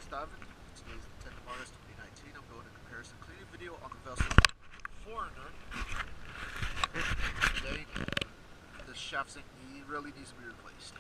guys, Davin. Today's the 10th of August 2019. I'm doing a comparison cleaning video on the vessel Foreigner. Today, the shaft zinc really needs to be replaced.